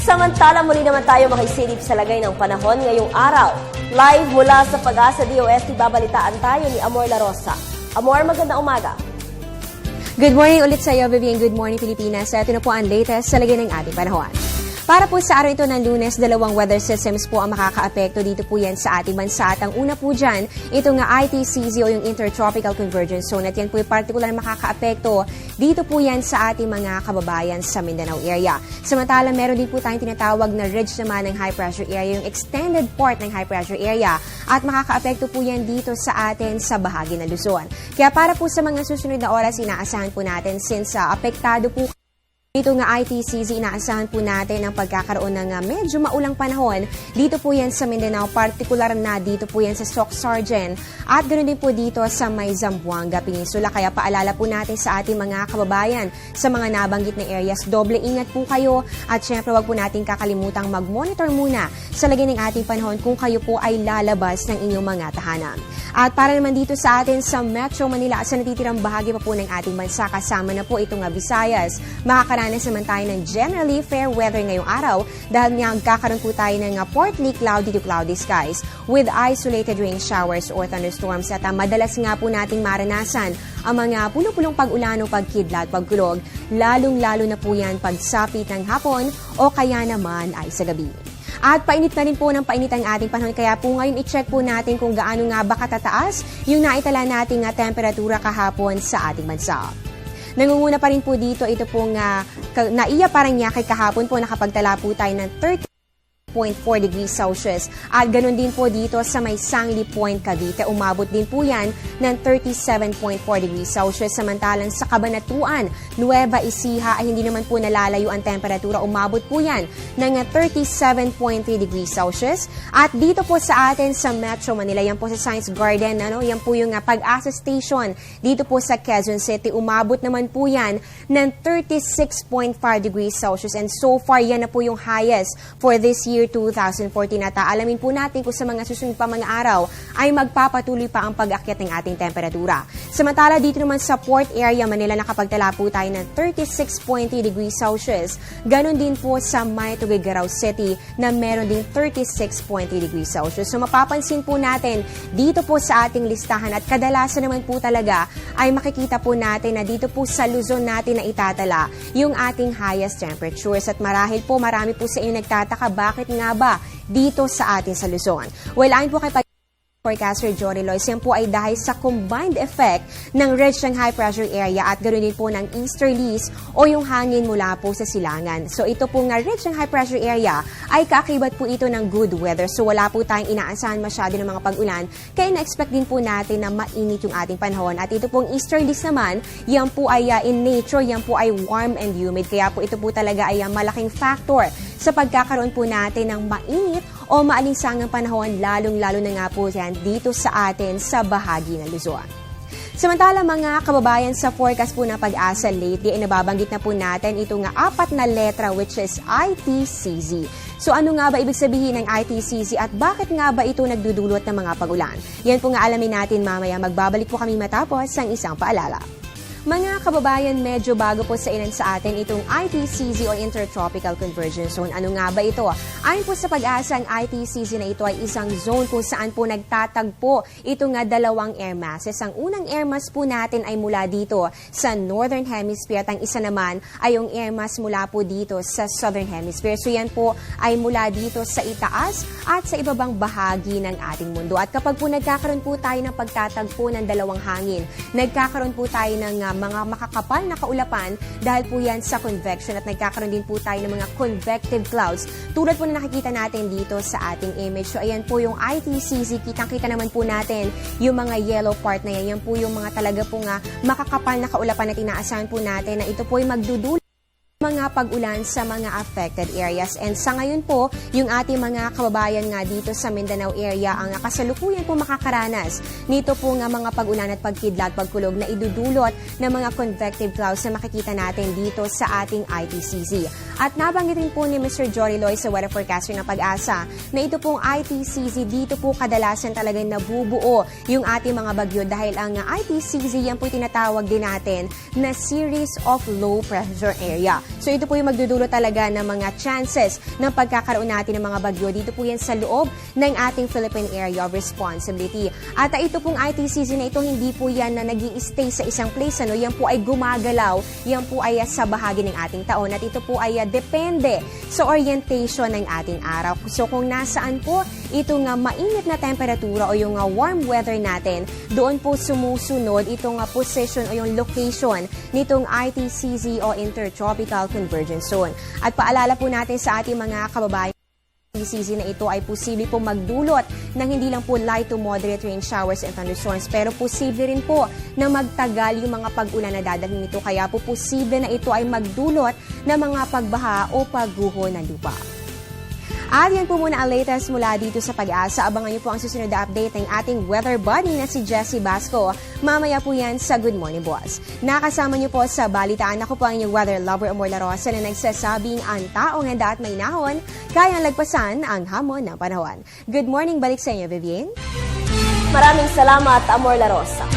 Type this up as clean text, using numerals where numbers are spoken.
Samantala, muli naman tayo makisilip sa lagay ng panahon ngayong araw. Live mula sa Pag-asa DOST, babalitaan tayo ni Amor La Rosa. Amor, magandang umaga. Good morning ulit sa iyo, Vivian. Good morning, Pilipinas. Ito na po ang latest sa lagay ng ating panahon. Para po sa araw ito ng Lunes, dalawang weather systems po ang makakaapekto dito po yan sa ating bansa. At ang una po dyan, ito nga ITCZ o yung Intertropical Convergence Zone. At yan po yung particular makakaapekto dito po yan sa ating mga kababayan sa Mindanao area. Samantala, meron din po tayong tinatawag na ridge naman ng high pressure area, yung extended part ng high pressure area. At makakaapekto po yan dito sa atin sa bahagi ng Luzon. Kaya para po sa mga susunod na oras, inaasahan po natin since apektado po dito nga ITCZ, inaasahan po natin ang pagkakaroon ng medyo maulang panahon. Dito po yan sa Mindanao, partikular na dito po yan sa Soc-Sargen at ganoon din po dito sa may Zamboanga Peninsula. Kaya paalala po natin sa ating mga kababayan sa mga nabanggit na areas, doble ingat po kayo at syempre wag po natin kakalimutang mag-monitor muna sa lagay ng ating panahon kung kayo po ay lalabas ng inyong mga tahanan. At para naman dito sa atin sa Metro Manila, sa natitirang bahagi pa po ng ating bansa, kasama na po itong Visayas, makakaranas naman tayo ng generally fair weather ngayong araw dahil nga magkakaroon po tayo ng partly cloudy to cloudy skies with isolated rain showers or thunderstorms at madalas nga po nating maranasan ang mga puno-punong pag-ulan o pagkidlat, pagkulog, lalong-lalo na po yan pagsapit ng hapon o kaya naman ay sa gabi. At painit na rin po ng painit ang ating panahon. Kaya po ngayon i-check po natin kung gaano nga ba katataas yung naitala nating temperatura kahapon sa ating bansa. Nangunguna pa rin po dito ito pong naiya parang niya kay kahapon po nakapagtala po tayo ng 30.4 degrees Celsius. At ganoon din po dito sa may Sangli Point, Cavite. Umabot din po yan ng 37.4 degrees Celsius. Samantalang sa Cabanatuan, Nueva Ecija ay hindi naman po nalalayo ang temperatura. Umabot po yan ng 37.3 degrees Celsius. At dito po sa atin sa Metro Manila, yan po sa Science Garden, yan po yung Pag-asa Station. Dito po sa Quezon City, umabot naman po yan ng 36.5 degrees Celsius. And so far, yan na po yung highest for this year 2014 at alamin po natin kung sa mga susunod pa mga araw ay magpapatuloy pa ang pag-akyat ng ating temperatura. Samantala dito naman sa Port Area Manila nakapagtala po tayo ng 36.3 degrees Celsius. Ganon din po sa May Tuguegarao City na meron din 36.3 degrees Celsius. So mapapansin po natin dito po sa ating listahan at kadalasan naman po talaga ay makikita po natin na dito po sa Luzon natin na itatala yung ating highest temperatures at marahil po marami po sa inyo nagtataka bakit nga ba dito sa atin sa Luzon? Well, ayon po kay forecaster Jory Lois, yan po ay dahil sa combined effect ng ridge ng high pressure area at ganoon din po ng easterlies o yung hangin mula po sa silangan. So ito po nga ridge ng high pressure area ay kaakibat po ito ng good weather. So wala po tayong inaasahan masyado ng mga pag-ulan kaya na-expect din po natin na mainit yung ating panahon. At ito pong easterlies naman, yan po ay in nature, yan po ay warm and humid. Kaya po ito po talaga ay malaking factor sa pagkakaroon po natin ng mainit o maalinsangang panahon, lalong-lalo na nga po yan dito sa atin sa bahagi ng Luzon. Samantala mga kababayan, sa forecast po na Pag-asa lately ay nababanggit na po natin ito nga 4 na letra which is ITCZ. So ano nga ba ibig sabihin ng ITCZ at bakit nga ba ito nagdudulot ng mga pag-ulan? Yan po nga alamin natin mamaya. Magbabalik po kami matapos ang isang paalala. Mga kababayan, medyo bago po sa ilan sa atin itong ITCZ o Intertropical Convergence Zone. Ano nga ba ito? Ayon po sa Pag-asa, ang ITCZ na ito ay isang zone kung saan po nagtatagpo ito nga dalawang air masses. Ang unang air mass po natin ay mula dito sa Northern Hemisphere at ang isa naman ay yung air mass mula po dito sa Southern Hemisphere. So yan po ay mula dito sa itaas at sa ibabang bahagi ng ating mundo. At kapag po nagkakaroon po tayo ng pagtatagpo ng dalawang hangin, nagkakaroon po tayo ng mga makakapal na kaulapan dahil po yan sa convection at nagkakaroon din po tayo ng mga convective clouds tulad po na nakikita natin dito sa ating image. So ayan po yung ITCZ, kitang-kita naman po natin yung mga yellow part na yan. Yan po yung mga talaga po nga makakapal na kaulapan na tinaasahan po natin na ito po ay magdudulot mga pag-ulan sa mga affected areas. And sa ngayon po, yung ating mga kababayan nga dito sa Mindanao area ang kasalukuyan po makakaranas nito po nga mga pag-ulan at pagkidlat, pagkulog na idudulot ng mga convective clouds na makikita natin dito sa ating ITCZ. At nabanggit rin po ni Mr. Jory Lois sa weather forecaster ng Pag-asa na ito pong ITCZ, dito po kadalasan talagang nabubuo yung ating mga bagyo dahil ang ITCZ yan po tinatawag din natin na series of low pressure area. So ito po yung magdudulo talaga ng mga chances ng pagkakaroon natin ng mga bagyo. Dito po yan sa loob ng ating Philippine Area of Responsibility. At ito pong ITCZ na ito, hindi po yan na nag-i-stay sa isang place. Yan po ay gumagalaw. Yan po ay sa bahagi ng ating taon. At ito po ay depende sa orientation ng ating araw. So kung nasaan po itong mainit na temperatura o yung warm weather natin, doon po sumusunod itong position o yung location nitong ITCZ o Intertropical Convergence Zone. At paalala po natin sa ating mga kababayan, ITCZ na ito ay posible po magdulot ng hindi lang po light to moderate rain showers and thunderstorms, pero posible rin po na magtagal yung mga pag-ulan na dadating nito. Kaya po posible na ito ay magdulot ng mga pagbaha o pagguho ng lupa. At yan po muna ang latest mula dito sa Pag-asa. Abangan niyo po ang susunod na update ng ating weather buddy na si Jessie Basco. Mamaya po yan sa Good Morning Boss. Nakasama niyo po sa balitaan. Ako po ang inyong weather lover, Amor Larosa, na nagsasabing ang taong handa at may nahon, kayang lagpasan ang hamon ng panahon. Good morning, balik sa inyo, Vivian. Maraming salamat, Amor Larosa.